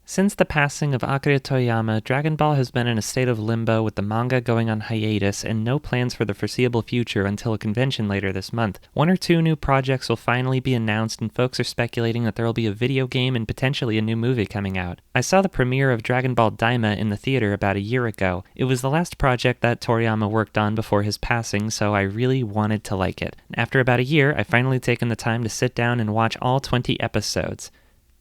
Since the passing of Akira Toriyama, Dragon Ball has been in a state of limbo with the manga going on hiatus and no plans for the foreseeable future until a convention later this month. One or two new projects will finally be announced, and folks are speculating that there will be a video game and potentially a new movie coming out. I saw the premiere of Dragon Ball Daima in the theater about a year ago. It was the last project that Toriyama worked on before his passing, so I really wanted to like it. After about a year, I've finally taken the time to sit down and watch all 20 episodes.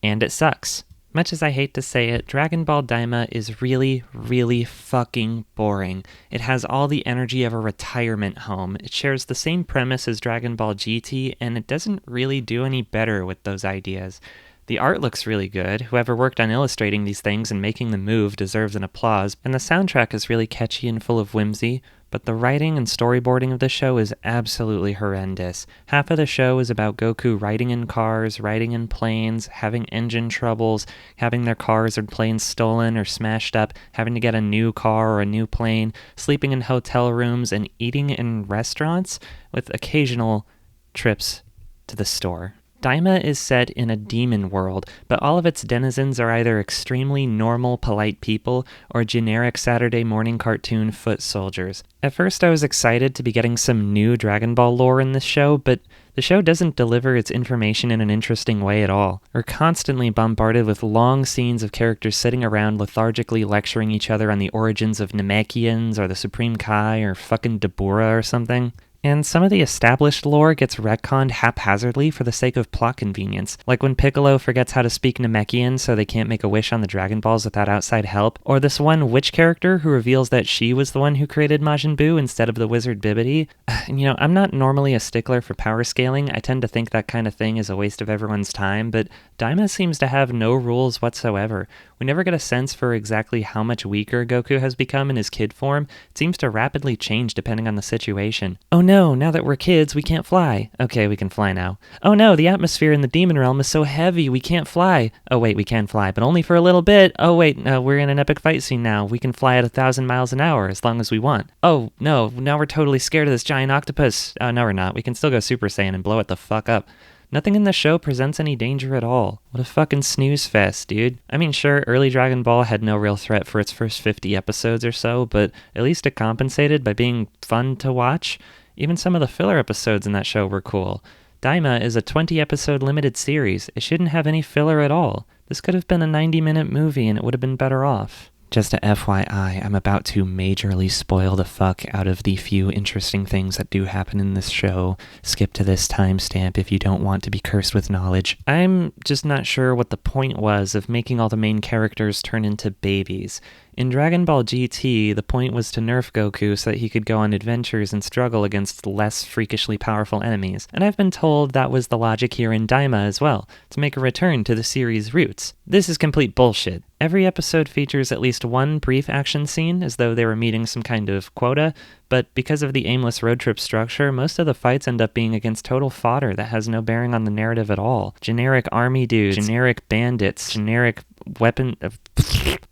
And it sucks. Much as I hate to say it, Dragon Ball Daima is really, really fucking boring. It has all the energy of a retirement home. It shares the same premise as Dragon Ball GT, and it doesn't really do any better with those ideas. The art looks really good. Whoever worked on illustrating these things and making them move deserves an applause, and the soundtrack is really catchy and full of whimsy. But the writing and storyboarding of the show is absolutely horrendous. Half of the show is about Goku riding in cars, riding in planes, having engine troubles, having their cars or planes stolen or smashed up, having to get a new car or a new plane, sleeping in hotel rooms, and eating in restaurants, with occasional trips to the store. Daima is set in a demon world, but all of its denizens are either extremely normal, polite people or generic Saturday morning cartoon foot soldiers. At first I was excited to be getting some new Dragon Ball lore in this show, but the show doesn't deliver its information in an interesting way at all. We're constantly bombarded with long scenes of characters sitting around lethargically lecturing each other on the origins of Namekians or the Supreme Kai or fucking Dabura or something. And some of the established lore gets retconned haphazardly for the sake of plot convenience, like when Piccolo forgets how to speak Namekian so they can't make a wish on the Dragon Balls without outside help, or this one witch character who reveals that she was the one who created Majin Buu instead of the wizard Bibidi. I'm not normally a stickler for power scaling. I tend to think that kind of thing is a waste of everyone's time, but Daima seems to have no rules whatsoever. We never get a sense for exactly how much weaker Goku has become in his kid form. It seems to rapidly change depending on the situation. Oh no, now that we're kids, we can't fly. Okay, we can fly now. Oh no, the atmosphere in the demon realm is so heavy, we can't fly. Oh wait, we can fly, but only for a little bit. Oh wait, no, we're in an epic fight scene now. We can fly at 1,000 miles an hour as long as we want. Oh no, now we're totally scared of this giant octopus. Oh no, we're not. We can still go Super Saiyan and blow it the fuck up. Nothing in the show presents any danger at all. What a fucking snooze fest, dude. I mean, sure, early Dragon Ball had no real threat for its first 50 episodes or so, but at least it compensated by being fun to watch. Even some of the filler episodes in that show were cool. Daima is a 20-episode limited series. It shouldn't have any filler at all. This could have been a 90-minute movie and it would have been better off. Just a FYI, I'm about to majorly spoil the fuck out of the few interesting things that do happen in this show. Skip to this timestamp if you don't want to be cursed with knowledge. I'm just not sure what the point was of making all the main characters turn into babies. In Dragon Ball GT, the point was to nerf Goku so that he could go on adventures and struggle against less freakishly powerful enemies. And I've been told that was the logic here in Daima as well, to make a return to the series' roots. This is complete bullshit. Every episode features at least one brief action scene, as though they were meeting some kind of quota, but because of the aimless road trip structure, most of the fights end up being against total fodder that has no bearing on the narrative at all. Generic army dudes, generic bandits, generic weapon...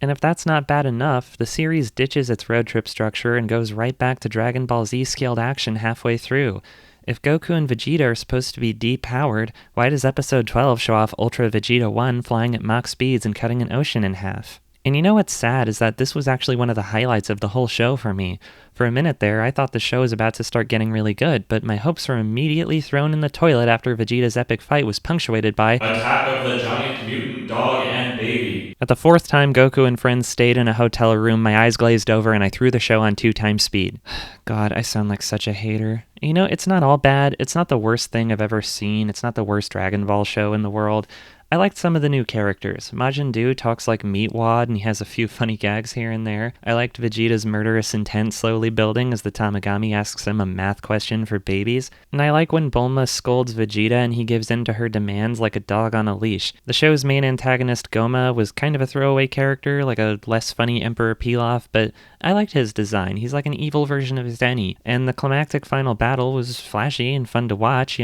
And if that's not bad enough, the series ditches its road trip structure and goes right back to Dragon Ball Z scaled action halfway through. If Goku and Vegeta are supposed to be depowered, why does episode 12 show off Ultra Vegeta 1 flying at Mach speeds and cutting an ocean in half? And you know what's sad is that this was actually one of the highlights of the whole show for me. For a minute there, I thought the show was about to start getting really good, but my hopes were immediately thrown in the toilet after Vegeta's epic fight was punctuated by Attack of the Giant Mutant Dog and Baby. At the fourth time Goku and friends stayed in a hotel room, my eyes glazed over and I threw the show on 2x speed. God, I sound like such a hater. It's not all bad. It's not the worst thing I've ever seen. It's not the worst Dragon Ball show in the world. I liked some of the new characters. Majin Buu talks like Meatwad and he has a few funny gags here and there. I liked Vegeta's murderous intent slowly building as the Tamagami asks him a math question for babies. And I like when Bulma scolds Vegeta and he gives in to her demands like a dog on a leash. The show's main antagonist Goma was kind of a throwaway character, like a less funny Emperor Pilaf, but I liked his design. He's like an evil version of Zenny. And the climactic final battle was flashy and fun to watch,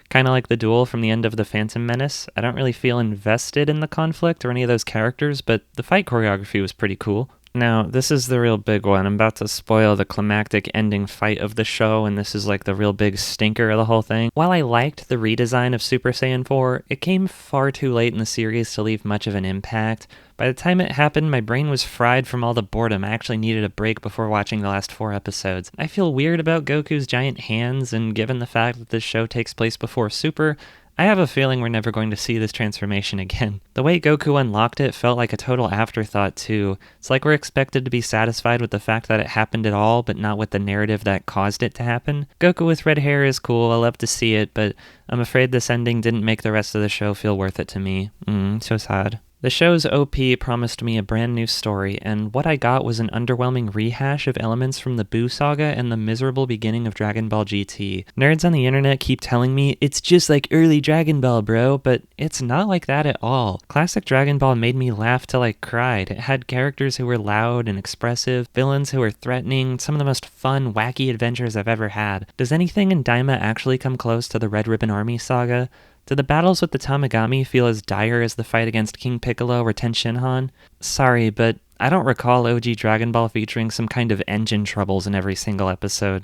Kind of like the duel from the end of The Phantom Menace. I don't really feel invested in the conflict or any of those characters, but the fight choreography was pretty cool. Now, this is the real big one. I'm about to spoil the climactic ending fight of the show, and this is like the real big stinker of the whole thing. While I liked the redesign of Super Saiyan 4, it came far too late in the series to leave much of an impact. By the time it happened, my brain was fried from all the boredom. I actually needed a break before watching the last 4 episodes. I feel weird about Goku's giant hands, and given the fact that this show takes place before Super, I have a feeling we're never going to see this transformation again. The way Goku unlocked it felt like a total afterthought too. It's like we're expected to be satisfied with the fact that it happened at all, but not with the narrative that caused it to happen. Goku with red hair is cool, I love to see it, but I'm afraid this ending didn't make the rest of the show feel worth it to me. So sad. The show's OP promised me a brand new story, and what I got was an underwhelming rehash of elements from the Buu saga and the miserable beginning of Dragon Ball GT. Nerds on the internet keep telling me, it's just like early Dragon Ball, bro, but it's not like that at all. Classic Dragon Ball made me laugh till I cried. It had characters who were loud and expressive, villains who were threatening, some of the most fun, wacky adventures I've ever had. Does anything in Daima actually come close to the Red Ribbon Army saga? Do the battles with the Tamagami feel as dire as the fight against King Piccolo or Ten Shinhan? Sorry, but I don't recall OG Dragon Ball featuring some kind of engine troubles in every single episode.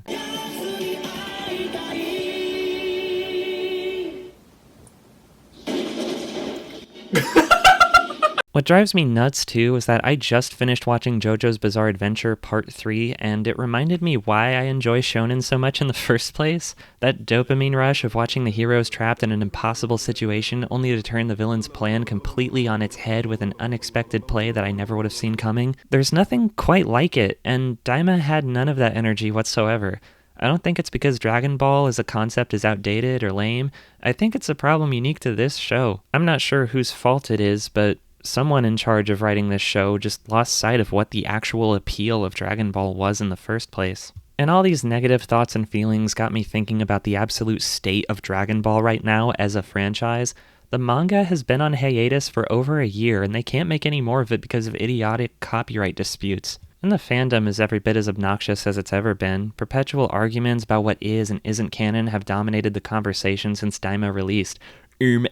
What drives me nuts, too, is that I just finished watching JoJo's Bizarre Adventure Part 3, and it reminded me why I enjoy shonen so much in the first place. That dopamine rush of watching the heroes trapped in an impossible situation only to turn the villain's plan completely on its head with an unexpected play that I never would have seen coming. There's nothing quite like it, and Daima had none of that energy whatsoever. I don't think it's because Dragon Ball as a concept is outdated or lame. I think it's a problem unique to this show. I'm not sure whose fault it is, but someone in charge of writing this show just lost sight of what the actual appeal of Dragon Ball was in the first place. And all these negative thoughts and feelings got me thinking about the absolute state of Dragon Ball right now as a franchise. The manga has been on hiatus for over a year, and they can't make any more of it because of idiotic copyright disputes. And the fandom is every bit as obnoxious as it's ever been. Perpetual arguments about what is and isn't canon have dominated the conversation since Daima released.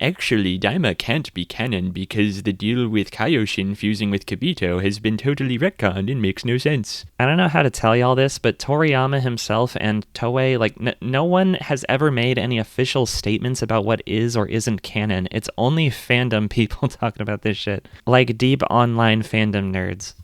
Actually, Daima can't be canon because the deal with Kaioshin fusing with Kibito has been totally retconned and makes no sense. I don't know how to tell y'all this, but Toriyama himself and Toei, no one has ever made any official statements about what is or isn't canon. It's only fandom people talking about this shit. Like deep online fandom nerds.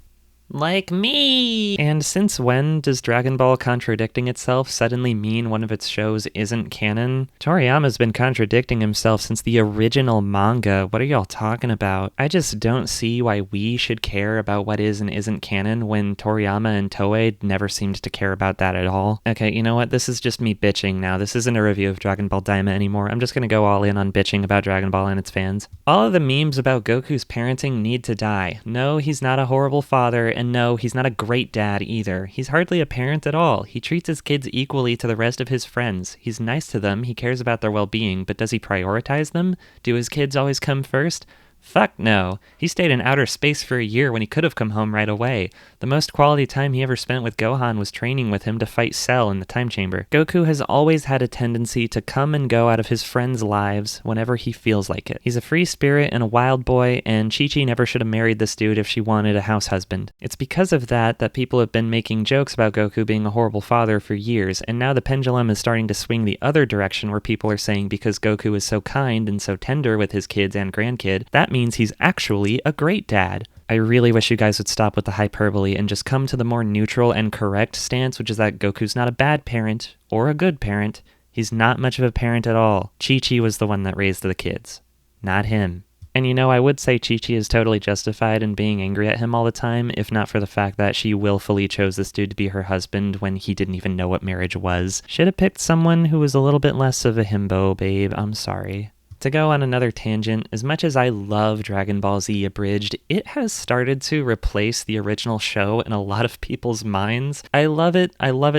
Like me! And since when does Dragon Ball contradicting itself suddenly mean one of its shows isn't canon? Toriyama's been contradicting himself since the original manga. What are y'all talking about? I just don't see why we should care about what is and isn't canon when Toriyama and Toei never seemed to care about that at all. Okay, you know what? This is just me bitching now. This isn't a review of Dragon Ball Daima anymore. I'm just gonna go all in on bitching about Dragon Ball and its fans. All of the memes about Goku's parenting need to die. No, he's not a horrible father, and no, he's not a great dad either. He's hardly a parent at all. He treats his kids equally to the rest of his friends. He's nice to them, he cares about their well-being, but does he prioritize them? Do his kids always come first? Fuck no. He stayed in outer space for a year when he could have come home right away. The most quality time he ever spent with Gohan was training with him to fight Cell in the time chamber. Goku has always had a tendency to come and go out of his friends' lives whenever he feels like it. He's a free spirit and a wild boy, and Chi-Chi never should have married this dude if she wanted a house husband. It's because of that people have been making jokes about Goku being a horrible father for years, and now the pendulum is starting to swing the other direction where people are saying because Goku is so kind and so tender with his kids and grandkid, that means he's actually a great dad. I really wish you guys would stop with the hyperbole and just come to the more neutral and correct stance, which is that Goku's not a bad parent or a good parent. He's not much of a parent at all. Chi-Chi was the one that raised the kids, not him. And you know, I would say Chi-Chi is totally justified in being angry at him all the time, if not for the fact that she willfully chose this dude to be her husband when he didn't even know what marriage was. Should have picked someone who was a little bit less of a himbo, babe. I'm sorry. To go on another tangent, as much as I love Dragon Ball Z Abridged, it has started to replace the original show in a lot of people's minds. I love it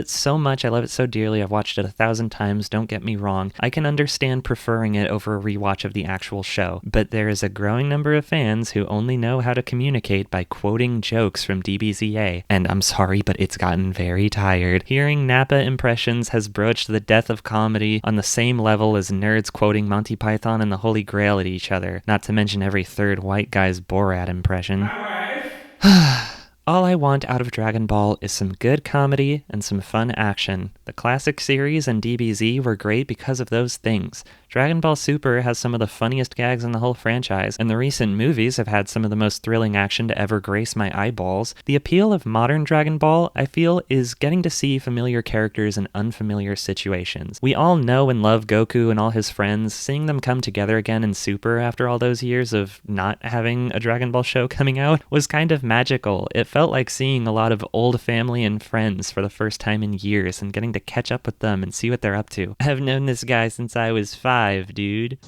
so much, I love it so dearly, I've watched it 1,000 times, don't get me wrong. I can understand preferring it over a rewatch of the actual show, but there is a growing number of fans who only know how to communicate by quoting jokes from DBZA, and I'm sorry, but it's gotten very tired. Hearing Nappa impressions has broached the death of comedy on the same level as nerds quoting Monty Python and the Holy Grail at each other, not to mention every third white guy's Borat impression. All I want out of Dragon Ball is some good comedy and some fun action. The classic series and DBZ were great because of those things. Dragon Ball Super has some of the funniest gags in the whole franchise, and the recent movies have had some of the most thrilling action to ever grace my eyeballs. The appeal of modern Dragon Ball, I feel, is getting to see familiar characters in unfamiliar situations. We all know and love Goku and all his friends. Seeing them come together again in Super after all those years of not having a Dragon Ball show coming out was kind of magical. It felt like seeing a lot of old family and friends for the first time in years and getting to catch up with them and see what they're up to. I've known this guy since I was 5, dude.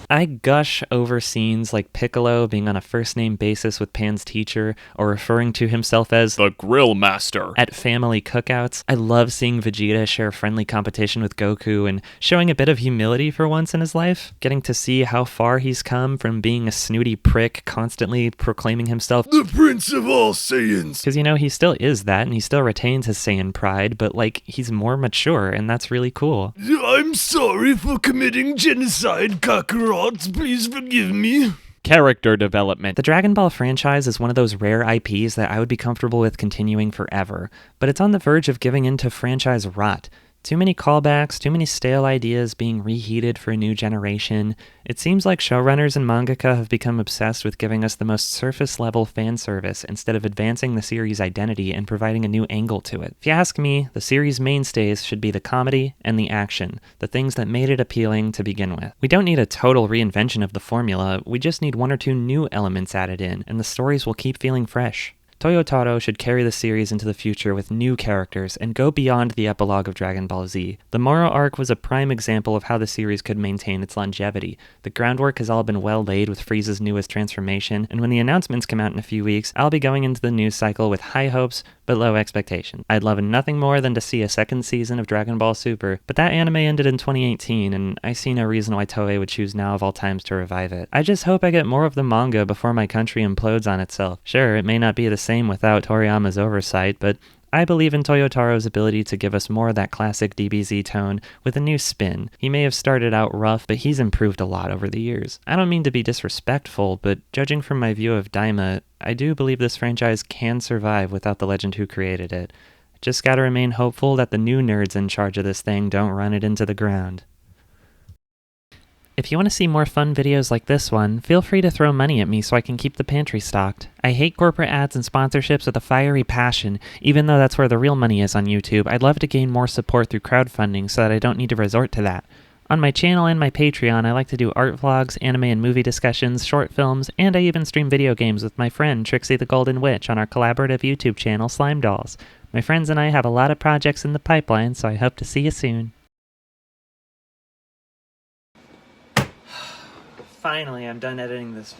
I gush over scenes like Piccolo being on a first-name basis with Pan's teacher, or referring to himself as The Grill Master at family cookouts. I love seeing Vegeta share friendly competition with Goku and showing a bit of humility for once in his life. Getting to see how far he's come from being a snooty prick constantly proclaiming himself the Prince of all Saiyans. Because, he still is that, and he still retains his Saiyan pride, but, he's more mature, and that's really cool. I'm sorry for committing genocide, Kakarot. Please forgive me. Character development. The Dragon Ball franchise is one of those rare IPs that I would be comfortable with continuing forever, but it's on the verge of giving into franchise rot. Too many callbacks, too many stale ideas being reheated for a new generation. It seems like showrunners and mangaka have become obsessed with giving us the most surface-level fan service instead of advancing the series' identity and providing a new angle to it. If you ask me, the series' mainstays should be the comedy and the action, the things that made it appealing to begin with. We don't need a total reinvention of the formula, we just need one or two new elements added in, and the stories will keep feeling fresh. Toyotaro should carry the series into the future with new characters and go beyond the epilogue of Dragon Ball Z. The Moro arc was a prime example of how the series could maintain its longevity. The groundwork has all been well laid with Frieza's newest transformation, and when the announcements come out in a few weeks, I'll be going into the news cycle with high hopes but low expectations. I'd love nothing more than to see a second season of Dragon Ball Super, but that anime ended in 2018, and I see no reason why Toei would choose now of all times to revive it. I just hope I get more of the manga before my country implodes on itself. Sure, it may not be the same without Toriyama's oversight, but I believe in Toyotaro's ability to give us more of that classic DBZ tone with a new spin. He may have started out rough, but he's improved a lot over the years. I don't mean to be disrespectful, but judging from my view of Daima, I do believe this franchise can survive without the legend who created it. Just gotta remain hopeful that the new nerds in charge of this thing don't run it into the ground. If you want to see more fun videos like this one, feel free to throw money at me so I can keep the pantry stocked. I hate corporate ads and sponsorships with a fiery passion. Even though that's where the real money is on YouTube, I'd love to gain more support through crowdfunding so that I don't need to resort to that. On my channel and my Patreon, I like to do art vlogs, anime and movie discussions, short films, and I even stream video games with my friend Trixie the Golden Witch on our collaborative YouTube channel Slime Dolls. My friends and I have a lot of projects in the pipeline, so I hope to see you soon. Finally, I'm done editing this.